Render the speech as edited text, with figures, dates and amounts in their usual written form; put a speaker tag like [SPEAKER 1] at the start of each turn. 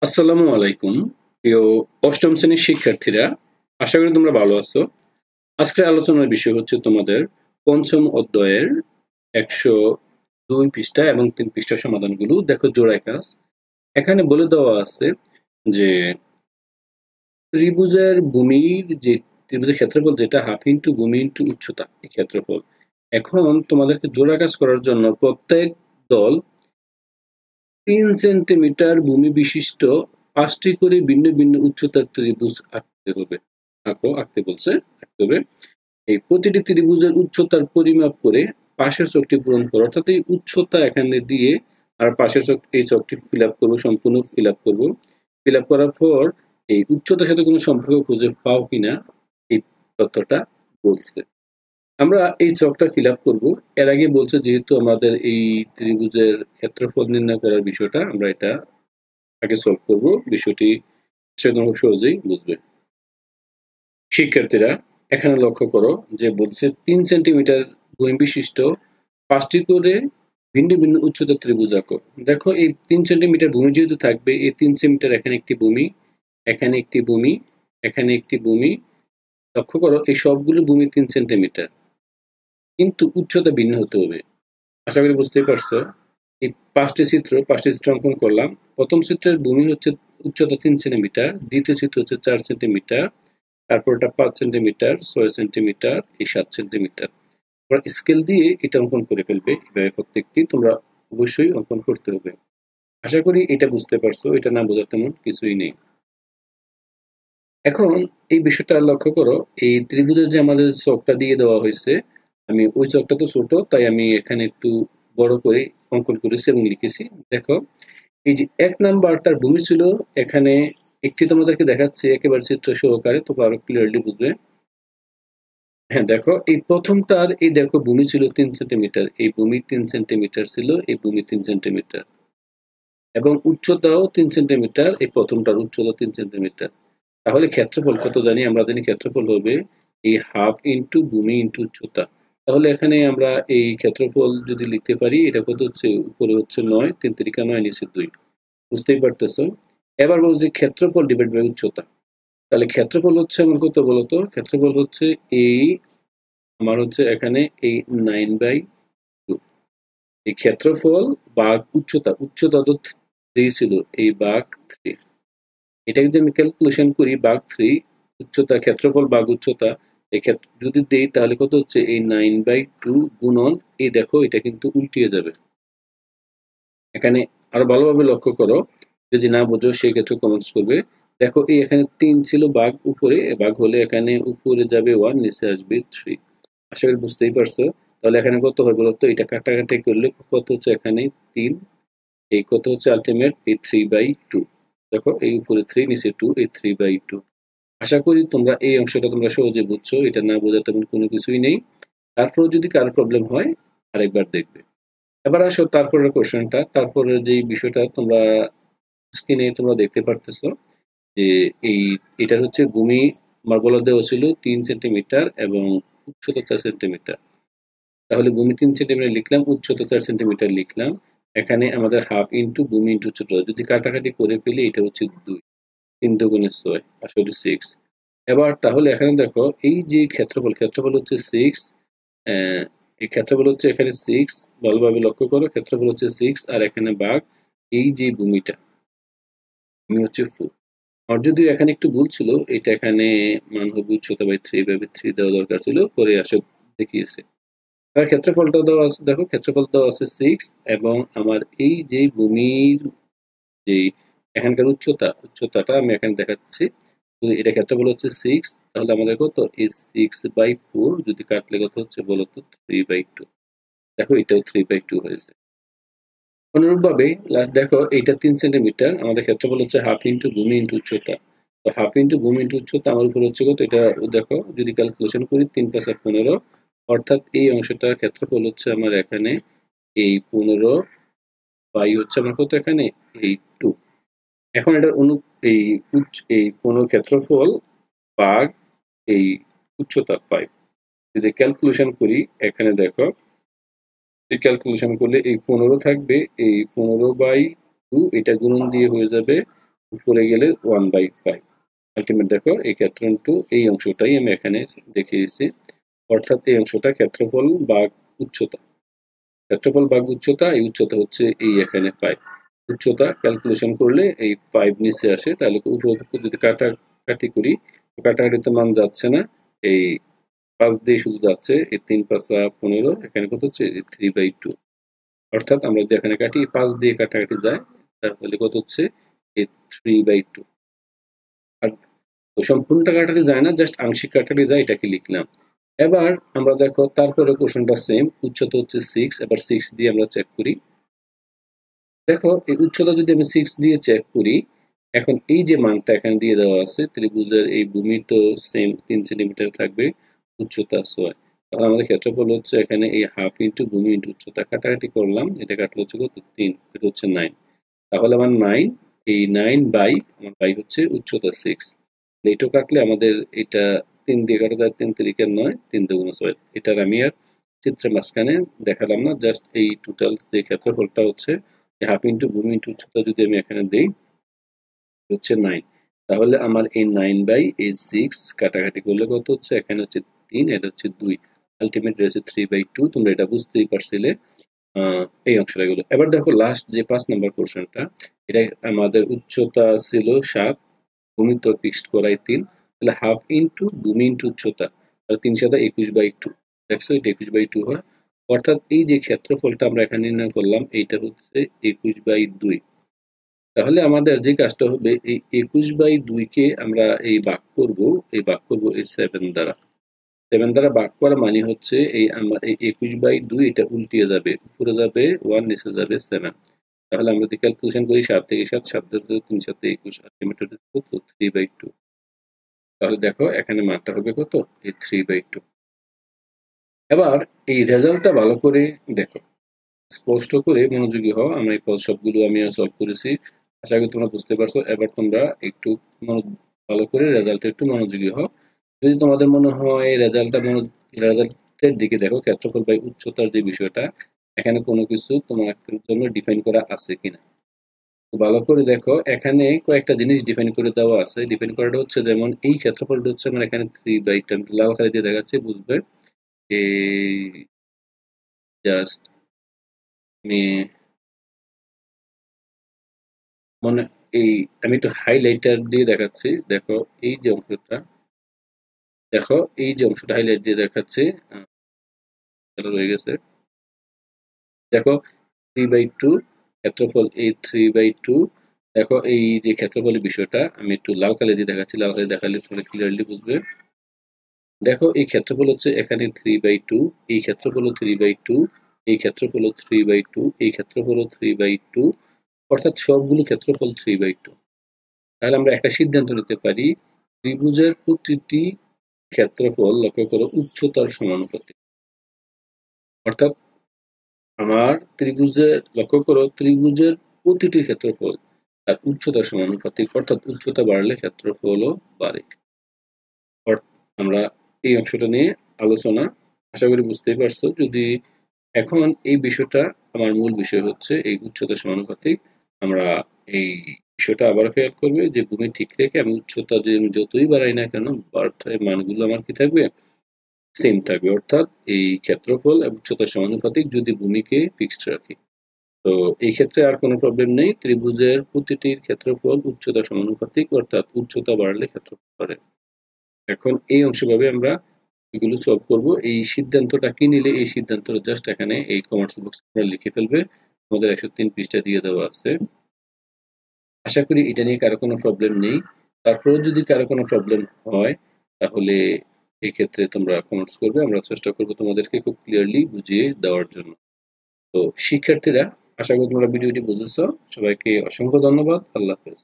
[SPEAKER 1] আসসালামু আলাইকুম প্রিয় অষ্টম শ্রেণীর শিক্ষার্থীরা, আশা করি তোমরা ভালো আছো। আজকের আলোচনার বিষয় হচ্ছে তোমাদের পঞ্চম অধ্যায়ের 102 পৃষ্ঠা এবং 3 পৃষ্ঠার সমাধানগুলো। দেখো জোড়ায় কাজ এখানে বলে দেওয়া আছে যে ত্রিভুজের ভূমির যে ত্রিভুজের ক্ষেত্রফল যেটা হাফ ইন্টু ভূমি ইন্টু উচ্চতা এই ক্ষেত্রফল। এখন তোমাদেরকে জোড়া কাজ করার জন্য প্রত্যেক দল 3 সেন্টিমিটার ভূমি বিশিষ্ট 5টি করে ভিন্ন ভিন্ন উচ্চতার ত্রিভুজ আঁকতে হবে। আঁকতে বলছে, আঁকতে হবে। এই প্রতিটি ত্রিভুজের উচ্চতার পরিমাপ করে পাশের চকটি পূরণ করো, অর্থাৎ এই উচ্চতা এখানে দিয়ে আর পাশের চক এই চকটি ফিল আপ করবো, সম্পূর্ণ ফিল আপ করবো। ফিল আপ করার পর এই উচ্চতার সাথে কোনো সম্পর্ক খুঁজে পাও কিনা এই তথ্যটা বলছে। আমরা এই চকটা ফিল আপ করবো। এর আগে বলছে যেহেতু আমাদের এই ত্রিভুজের ক্ষেত্রফল নির্ণয় করার বিষয়টা আমরা এটা আগে সলভ করবো, বিষয়টি সেরকম খুব সহজেই বুঝবে। শিক্ষার্থীরা এখানে লক্ষ্য করো যে বলছে 3 সেন্টিমিটার ভূমি বিশিষ্ট 5টি করে ভিন্ন ভিন্ন উচ্চতার ত্রিভুজ আঁকো। দেখো এই 3 সেন্টিমিটার ভূমি যেহেতু থাকবে, এই 3 সেন্টিমিটার এখানে একটি ভূমি, এখানে একটি ভূমি, এখানে একটি ভূমি। লক্ষ্য করো এই সবগুলো ভূমি 3 সেন্টিমিটার, কিন্তু উচ্চতা ভিন্ন হতে হবে। আশা করি বুঝতেই পারছো। এই পাঁচটি চিত্র অঙ্কন করলাম। প্রথম চিত্রের ভূমি হচ্ছে উচ্চতা 3 সেন্টিমিটার, দ্বিতীয় চিত্র হচ্ছে 4 সেন্টিমিটার, তারপর এটা 5 সেন্টিমিটার, 6 সেন্টিমিটার, এই 7 সেন্টিমিটার। তোমরা স্কেল দিয়ে এটা অঙ্কন করে ফেলবে। এভাবে প্রত্যেকটি তোমরা অবশ্যই অঙ্কন করতে হবে। আশা করি এটা বুঝতে পারছো, এটা না বোঝার তেমন কিছুই নেই। এখন এই বিষয়টা লক্ষ্য করো, এই ত্রিভুজের যে আমাদের চকটা দিয়ে দেওয়া হয়েছে, আমি ওই চকটা তো ছোট, তাই আমি এখানে একটু বড় করে অঙ্কন করেছি এবং লিখেছি। দেখো এই যে 1 নাম্বারটার ভূমি ছিল এখানে, একটি তোমাদেরকে দেখাচ্ছি একেবারে চিত্র সহকারে, তোমরা আরো ক্লিয়ারলি বুঝবে। হ্যাঁ দেখো এই প্রথমটার এই দেখো ভূমি ছিল 3 সেন্টিমিটার, এই ভূমি 3 সেন্টিমিটার ছিল, এই ভূমি 3 সেন্টিমিটার এবং উচ্চতাও 3 সেন্টিমিটার, এই প্রথমটার উচ্চতা 3 সেন্টিমিটার। তাহলে ক্ষেত্রফল কত জানি আমরা? জানি ক্ষেত্রফল হবে এই হাফ ইন্টু ভূমি ইন্টু উচ্চতা। তাহলে এখানে আমরা এই ক্ষেত্রফল যদি লিখতে পারি, এটা কত হচ্ছে? উপরে হচ্ছে 9, 3 তিরিকা 9, নিচে 2। বুঝতেই পারতেছো। এবার বলছি ক্ষেত্রফল ডিভাইড বাই উচ্চতা। তাহলে ক্ষেত্রফল হচ্ছে আমার কত বলতো? ক্ষেত্রফল হচ্ছে এই আমার হচ্ছে এখানে এই 9/2। এই ক্ষেত্রফল ভাগ উচ্চতা, উচ্চতা তো 3 ছিল, এই ভাগ 3। এটা যদি আমি ক্যালকুলেশন করি ভাগ 3, উচ্চতা ক্ষেত্রফল ভাগ উচ্চতা, এক্ষেত্রে যদি দেই তাহলে কত হচ্ছে? এই 9/2 গুণন এই দেখো এটা কিন্তু উল্টিয়ে যাবে। এখানে আরো ভালোভাবে লক্ষ্য করো, যদি না বোঝো সেই ক্ষেত্রে কমেন্টস করবে। দেখো এই এখানে 3 ছিল, ভাগ উপরে, ভাগ হলে এখানে উপরে যাবে 1, নিচে আসবে 3। আশা করি বুঝতেই পারছো। তাহলে এখানে কত হয় বলতো? এটা কাটাকাটি করলে কত হচ্ছে? এখানে 3, এই কত হচ্ছে আলটিমেট? এই 3/2। দেখো এই উপরে 3, নিচে 2, এই 3/2। আশা করি তোমরা এই অংশটা তোমরা সহজে বুঝছো, এটা না বোঝার তেমন কোনো কিছুই নেই। তারপরে যদি কারো প্রবলেম হয় আরেকবার দেখবে। এবার আসো তারপরের কোশ্চেনটা, তারপরে যে বিষয়টা তোমরা স্ক্রিনে তোমরা দেখতে পারতেছো যে এই এটার হচ্ছে ভূমি আমার বলা দেওয়া ছিল 3 সেন্টিমিটার এবং উচ্চতা 4 সেন্টিমিটার। তাহলে ভূমি 3 সেন্টিমিটার লিখলাম, উচ্চতা 4 সেন্টিমিটার লিখলাম। এখানে আমাদের হাফ ইন্টু ভূমি ইন্টু উচ্চতা, যদি কাটাকাটি করে ফেলি এটা হচ্ছে 2, 3 দুগুণে 6, আসলে 6। এবার তাহলে এখানে দেখো এই যে ক্ষেত্রফল হচ্ছে 6, এই ক্ষেত্রফল হচ্ছে এখানে 6, ভালোভাবে লক্ষ্য করো, ক্ষেত্রফল হচ্ছে 6 আর এখানে ভাগ এই যে ভূমিটা হচ্ছে 4। আর যদিও এখানে একটু ভুল ছিল, এটা এখানে মান হবে উচ্চতা বাই 3, এভাবে 3 দেওয়া দরকার ছিল, পরে আসলে দেখিয়েছে। আর ক্ষেত্রফলটা দেওয়া আছে, দেখো ক্ষেত্রফল দেওয়া আছে 6 এবং আমার এই যে ভূমির যে এখানকার উচ্চতাটা আমি এখানে দেখাচ্ছি। এটা ক্ষেত্রফল হচ্ছে 6, তাহলে আমাদের কত? এই 6/4, যদি কাটলে কত হচ্ছে বলতো? 3/2। দেখো এটাও 3/2 হয়েছে। অনুরূপভাবে দেখো এইটা 3 সেন্টিমিটার, আমাদের ক্ষেত্রফল হচ্ছে হাফ ইন্টু ভূমি ইন্টু উচ্চতা। তো হাফ ইন্টু ভূমি ইন্টু উচ্চতা আমার উপর হচ্ছে কত? এটা দেখো যদি ক্যালকুলেশন করি 3 + 8 15, অর্থাৎ এই অংশটার ক্ষেত্রফল হচ্ছে আমার এখানে এই 15 বাই হচ্ছে আমার কত এখানে? এই 2। এখন এটার এই 15 ক্ষেত্রফল ভাগ এই উচ্চতা 5, যদি ক্যালকুলেশন করি এখানে দেখো এই ক্যালকুলেশন করলে এই 15 থাকবে, এই 15/2 এটা গুণন দিয়ে হয়ে যাবে উপরে গেলে 1/5। আলটিমেট দেখো এই ক্ষেত্রফল এই অংশটাই আমি এখানে দেখিয়েছি, অর্থাৎ এই অংশটা ক্ষেত্রফল ভাগ উচ্চতা। ক্ষেত্রফল ভাগ উচ্চতা, এই উচ্চতা হচ্ছে এই এখানে 5। উচ্চতা ক্যালকুলেশন করলে এই 5 নিচে আসে, তাহলে উপরে যদি কাটাকাটি করি, কাটাকাটিতে মান যাচ্ছে না, এই 5 দিয়ে শুধু যাচ্ছে, এই 3 5 15, এখানে কত হচ্ছে 3/2। অর্থাৎ আমরা যদি এখানে কাটি 5 দিয়ে কাটাকাটি যায়, তাহলে কত হচ্ছে এই 3/2। আর সম্পূর্ণটা কাটাতে যায় না, জাস্ট আংশিক কাটাতে যায়, এটাকে লিখলাম। এবার আমরা দেখো তারপরে কোশ্চেনটা সেম, উচ্চতা হচ্ছে 6, এবার 6 দিয়ে আমরা চেক করি। দেখো এই উচ্চতা যদি আমি 6 দিয়ে চেক করি, এখন এই যে মানটা এখানে দিয়ে দেওয়া আছে, ত্রিভুজের এই ভূমি তো সেম 3 সেন্টিমিটার থাকবে, উচ্চতা 6। তাহলে আমাদের ক্ষেত্রফল হচ্ছে এখানে এই হাফ ইন্টু ভূমি ইন্টু উচ্চতা, কাটাকাটি করলাম, এটা কাটলো হচ্ছে কত 3, এটা হচ্ছে 9। তাহলে আমার 9, এই 9 বাই আমার বাই হচ্ছে উচ্চতা 6, এইটা কাটলে আমাদের এটা 3 দিয়ে কাটা যায়, 3 তিরিকে 9, 3 দুগুণ 6। এটার আমি আর চিত্রের মাঝখানে দেখালাম না, জাস্ট এই টোটাল যে ক্ষেত্রফলটা হচ্ছে হাফ ইন্টু ভূমি ইন্টু উচ্চতা যদি আমি এখানে দিই হচ্ছে 9। তাহলে আমার এই 9 বাই এই 6 কাটাকাটি করলে কত হচ্ছে, এখানে হচ্ছে 3, এটা হচ্ছে 2, আলটিমেট হচ্ছে 3/2। তোমরা এটা বুঝতেই পারছিলে এই অংশটা গুলো। এবার দেখো লাস্ট যে 5 নম্বর কোশ্চেনটা, এটা আমাদের উচ্চতা ছিল 7, ভূমি তো ফিক্সড করাই 3, তাহলে হাফ ইন্টু ভূমি ইন্টু উচ্চতা, তাহলে 3 7 21/2। দেখছো এটা 21/2 হয়, অর্থাৎ এই যে ক্ষেত্রফলটা আমরা এখানে নির্ণয় করলাম, এইটা হচ্ছে 21/2। তাহলে আমাদের যে কাজটা হবে, এই 21/2 কে আমরা এই ভাগ করব এই 7 দ্বারা। 7 দ্বারা ভাগ করা মানে হচ্ছে এই আমার এই 21/2 এটা উল্টিয়ে যাবে, উপরে যাবে 1, নিচে যাবে 7। তাহলে আমরা যদি ক্যালকুলেশন করি 7 থেকে 7, 7 ধরে 3 7 21, আলটিমেট কত 3/2। তাহলে দেখো এখানে মানটা হবে কত, এই 3/2। এবার এই রেজাল্টটা ভালো করে দেখো, স্পষ্ট করে মনোযোগী হও। আমরা এই সবগুলো আমি সলভ করেছি, আশা করি তোমরা বুঝতে পারছো। এবার তোমরা একটু ভালো করে রেজাল্টে একটু মনোযোগী হও। যদি তোমাদের মনে হয় রেজাল্টের দিকে দেখো, ক্ষেত্রফল বাই উচ্চতার যে বিষয়টা, এখানে কোনো কিছু তোমার জন্য ডিফাইন করা আছে কিনা। তো ভালো করে দেখো, এখানে কয়েকটা জিনিস ডিফাইন করে দেওয়া আছে। ডিফাইন করাটা হচ্ছে, যেমন এই ক্ষেত্রফলটা হচ্ছে আমার এখানে 3/10, লাল খালি দিয়ে দেখাচ্ছে, বুঝবে। এই জাস্ট আমি মনে এই আমি একটু হাইলাইটার দিয়ে দেখাচ্ছি। দেখো এই যে অংশটা, দেখো এই যে অংশটা হাইলাইট দিয়ে দেখাচ্ছে, রয়ে গেছে। দেখো 3/2 ক্ষেত্রফল, এই 3/2। দেখো এই যে ক্ষেত্রফলের বিষয়টা আমি একটু লাল কালি দিয়ে দেখাচ্ছি, লাল কালি দেখালে তোমরা ক্লিয়ারলি বুঝবে। দেখো এই ক্ষেত্রফল হচ্ছে এখানে 3/2, এই ক্ষেত্রফল 3/2, এই ক্ষেত্রফল 3/2, এই ক্ষেত্রফল 3/2, অর্থাৎ সবগুলো ক্ষেত্রফল 3/2। তাহলে আমরা একটা সিদ্ধান্ত নিতে পারি, ত্রিভুজের প্রতিটি ক্ষেত্রফল, লক্ষ্য করো, উচ্চতার সমানুপাতিক। অর্থাৎ আমার ত্রিভুজের, লক্ষ্য করো, ত্রিভুজের প্রতিটি ক্ষেত্রফল তার উচ্চতার সমানুপাতিক, অর্থাৎ উচ্চতা বাড়লে ক্ষেত্রফলও বাড়ে। আমরা এই অংশটা নিয়ে আলোচনা আশা করি বুঝতেই পারছো। যদি এখন এই বিষয়টা, আমার মূল বিষয় হচ্ছে এই উচ্চতা সমানুপাতিক। আমরা এই বিষয়টা আবার খেয়াল করবে যে ভূমি ঠিক রেখে আমি উচ্চতা যে যতই বাড়াই না কেন, মানগুলো আমার কি থাকবে, সেম থাকবে। অর্থাৎ এই ক্ষেত্রফল এবং উচ্চতা সমানুপাতিক যদি ভূমিকে ফিক্সড রাখি। তো এই ক্ষেত্রে আর কোনো প্রবলেম নেই, ত্রিভুজের প্রতিটির ক্ষেত্রফল উচ্চতা সমানুপাতিক, অর্থাৎ উচ্চতা বাড়লে ক্ষেত্রফল বাড়ে। এখন এই অংশভাবে আমরা এগুলো সলভ করব। এই সিদ্ধান্তটা কি নিলে, এই সিদ্ধান্তটা জাস্ট এখানে এই কমেন্টস বক্সে লিখে ফেলবে, আমাদের 103 পৃষ্ঠা দিয়ে দেওয়া আছে। আশা করি এটা নিয়ে কারো কোনো প্রবলেম নেই। তারপরেও যদি কারো কোনো প্রবলেম হয়, তাহলে এই ক্ষেত্রে তোমরা কমেন্টস করবে, আমরা চেষ্টা করব তোমাদেরকে খুব ক্লিয়ারলি বুঝিয়ে দেওয়ার জন্য। তো শিক্ষার্থীরা, আশা করি তোমরা ভিডিওটি বুঝেছো। সবাইকে অসংখ্য ধন্যবাদ। আল্লাহ হাফেজ।